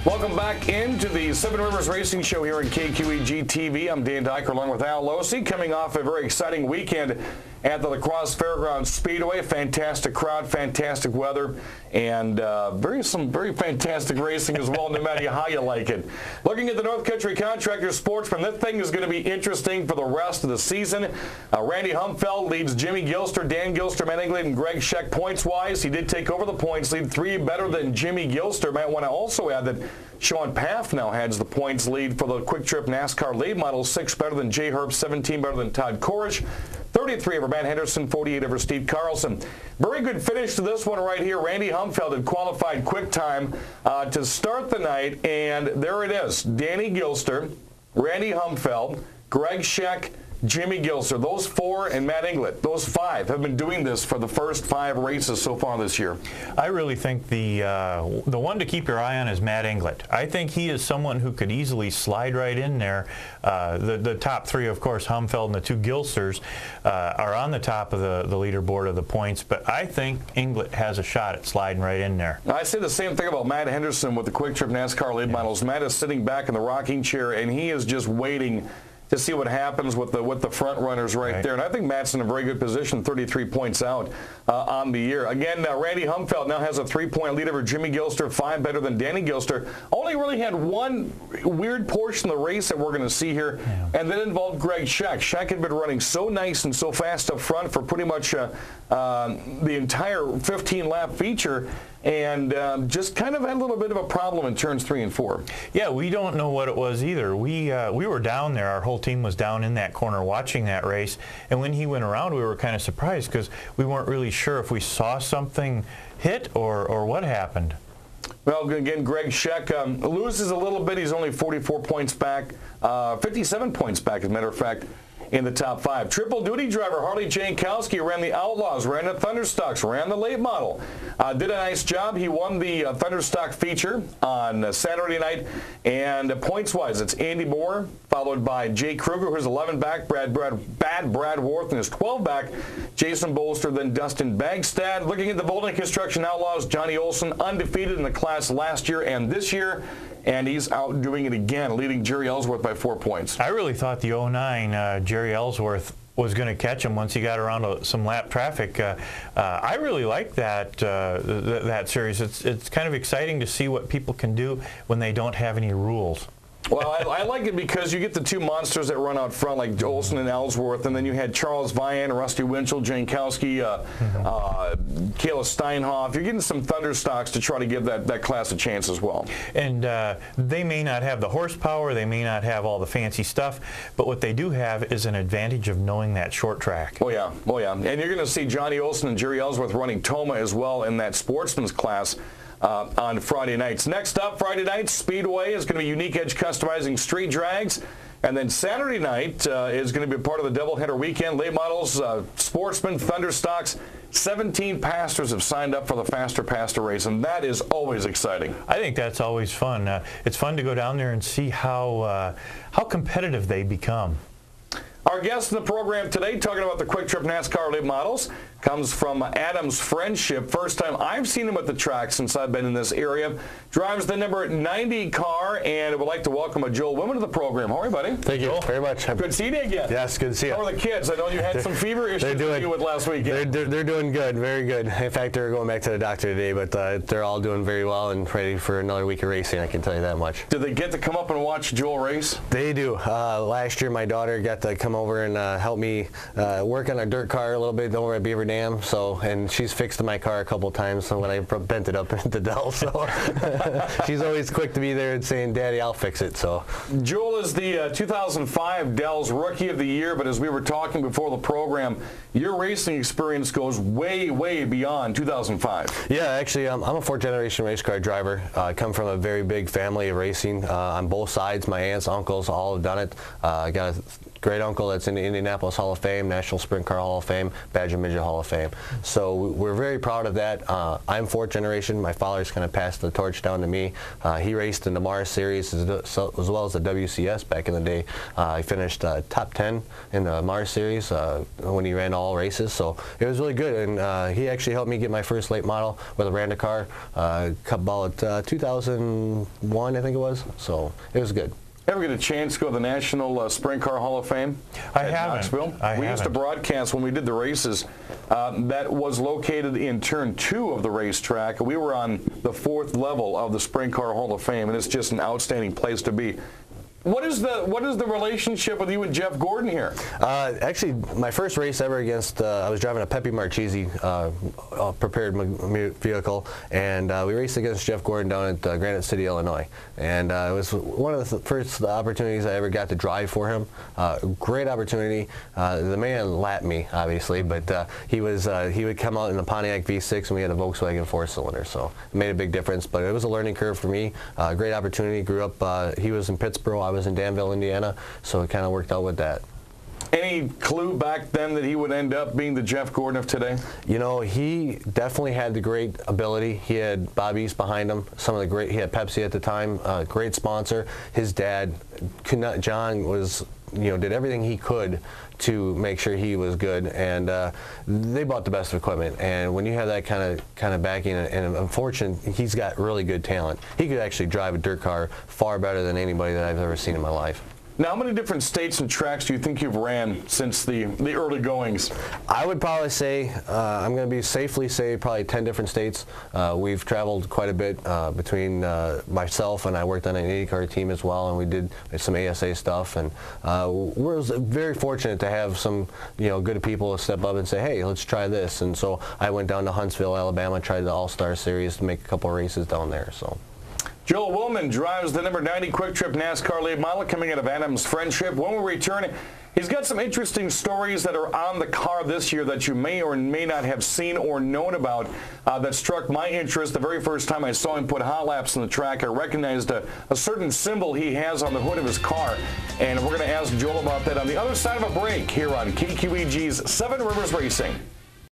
Welcome back into the Seven Rivers Racing Show here in KQEG TV. I'm Dan Dyker along with Al Losey, coming off a very exciting weekend at the La Crosse Fairgrounds Speedway. Fantastic crowd, fantastic weather, and some very fantastic racing as well, no matter how you like it. Looking at the North Country Contractor Sportsman, that thing is going to be interesting for the rest of the season. Randy Humfeld leads Jimmy Gilster, Dan Gilster, Matt Englert, and Greg Scheck points-wise. He did take over the points lead, 3 better than Jimmy Gilster. Might want to also add that Sean Paff now has the points lead for the Quick Trip NASCAR late model, 6 better than Jay Herb, 17 better than Todd Korish, 33 over Matt Henderson, 48 over Steve Carlson. Very good finish to this one right here. Randy Humfeld had qualified quick time to start the night, and there it is. Danny Gilster, Randy Humfeld, Greg Scheck, Jimmy Gilster, those 4, and Matt Englert, those 5 have been doing this for the first 5 races so far this year. I really think the one to keep your eye on is Matt Englert. I think he is someone who could easily slide right in there. The top 3, of course, Humfeld and the 2 Gilsters, are on the top of the leaderboard of the points, but I think Englert has a shot at sliding right in there. I say the same thing about Matt Henderson with the Quick Trip NASCAR late models. Matt is sitting back in the rocking chair, and he is just waiting to see what happens with the front runners right there. And I think Matt's in a very good position, 33 points out on the year. Again, Randy Humfeld now has a 3-point lead over Jimmy Gilster, 5 better than Danny Gilster. Only really had one weird portion of the race that we're going to see here, and that involved Greg Scheck. Scheck had been running so nice and so fast up front for pretty much the entire 15-lap feature, and just kind of had a little bit of a problem in turns 3 and 4. Yeah, we don't know what it was either. We were down there. Our whole team was down in that corner watching that race, and when he went around, we were kind of surprised because we weren't really sure if we saw something hit or what happened. Well, again, Greg Scheck loses a little bit. He's only 44 points back, 57 points back, as a matter of fact, in the top 5. Triple duty driver Harley Jankowski ran the Outlaws, ran the Thunderstocks, ran the late model. Did a nice job. He won the Thunderstock feature on Saturday night. And points-wise, it's Andy Moore, followed by Jay Kruger, who's 11 back, Brad Worth, and his 12 back, Jason Bolster, then Dustin Bagstad. Looking at the Bolden Construction Outlaws, Johnny Olson, undefeated in the class last year and this year. And he's out doing it again, leading Jerry Ellsworth by 4 points. I really thought the 09 Jerry Ellsworth was going to catch him once he got around to some lap traffic. I really like that series. It's kind of exciting to see what people can do when they don't have any rules. Well, I like it because you get the 2 monsters that run out front, like Olson and Ellsworth, and then you had Charles Vian, Rusty Winchell, Jankowski, Kayla Steinhoff. You're getting some Thunderstocks to try to give that class a chance as well. And they may not have the horsepower, they may not have all the fancy stuff, but what they do have is an advantage of knowing that short track. Oh, yeah. Oh, yeah. And you're going to see Johnny Olson and Jerry Ellsworth running Toma as well in that sportsman's class on Friday nights. Next up, Friday night, Speedway is going to be Unique Edge Customizing Street Drags. And then Saturday night is going to be part of the doubleheader weekend. Late models, Sportsman, Thunderstocks. 17 pastors have signed up for the Faster Pastor race, and that is always exciting. I think that's always fun. It's fun to go down there and see how competitive they become. Our guest in the program today, talking about the Quick Trip NASCAR late models, comes from Adams Friendship. First time I've seen him at the track since I've been in this area. Drives the number 90 car, and would like to welcome Joel Wimmer to the program. How are you, buddy? Thank you very much. Good seeing you again. Yes, good to see you. How are the kids? I know you had some fever issues to deal with last weekend. They're doing good, very good. In fact, they're going back to the doctor today, but they're all doing very well and ready for another week of racing, I can tell you that much. Did they get to come up and watch Joel race? They do. Last year, my daughter got to come over and help me work on a dirt car a little bit over at Beaver Dam, and she's fixed my car a couple times when I bent it up into Dell, so she's always quick to be there and saying, Daddy, I'll fix it. So Joel is the 2005 Dell's Rookie of the Year, but as we were talking before the program, your racing experience goes way, way beyond 2005. Yeah, actually, I'm a fourth-generation race car driver. I come from a very big family of racing on both sides. My aunts, uncles, all have done it. I got a great uncle that's in the Indianapolis Hall of Fame, National Sprint Car Hall of Fame, Badger Midget Hall of Fame. So we're very proud of that. I'm fourth generation. My father's kind of passed the torch down to me. He raced in the Mars Series as well as the WCS back in the day. He finished top 10 in the Mars Series when he ran all races. So it was really good, and he actually helped me get my first late model with a Rent-A-Car about 2001, I think it was. So it was good. Ever get a chance to go to the National Sprint Car Hall of Fame? I haven't. We used to broadcast when we did the races. That was located in turn 2 of the racetrack. We were on the 4th level of the Sprint Car Hall of Fame, and it's just an outstanding place to be. What is the relationship with you and Jeff Gordon here? Actually, my first race ever against, I was driving a Pepe Marchese prepared vehicle, and we raced against Jeff Gordon down at Granite City, Illinois. And it was one of the first opportunities I ever got to drive for him. Great opportunity. The man lapped me, obviously, but he would come out in the Pontiac V6, and we had a Volkswagen 4-cylinder, so it made a big difference. But it was a learning curve for me. Great opportunity. Grew up. He was in Pittsburgh. I was in Danville, Indiana, so it kind of worked out with that. Any clue back then that he would end up being the Jeff Gordon of today? You know, he definitely had the great ability. He had Bob East behind him. He had Pepsi at the time, great sponsor. His dad, John, was, did everything he could to make sure he was good, and they bought the best equipment. And when you have that kind of backing, and unfortunately, he's got really good talent. He could actually drive a dirt car far better than anybody that I've ever seen in my life. Now, how many different states and tracks do you think you've ran since the early goings? I would probably say, I'm going to safely say probably 10 different states. We've traveled quite a bit between myself, and I worked on an IndyCar team as well, and we did some ASA stuff. And we're very fortunate to have some good people step up and say, hey, let's try this. And so I went down to Huntsville, Alabama, tried the All-Star Series to make a couple of races down there. So. Joel Willman drives the number 90 Quick Trip NASCAR late model coming out of Adams Friendship. When we return, he's got some interesting stories that are on the car this year that you may or may not have seen or known about that struck my interest. The very first time I saw him put hot laps on the track, I recognized a certain symbol he has on the hood of his car. And we're going to ask Joel about that on the other side of a break here on KQEG's 7 Rivers Racing.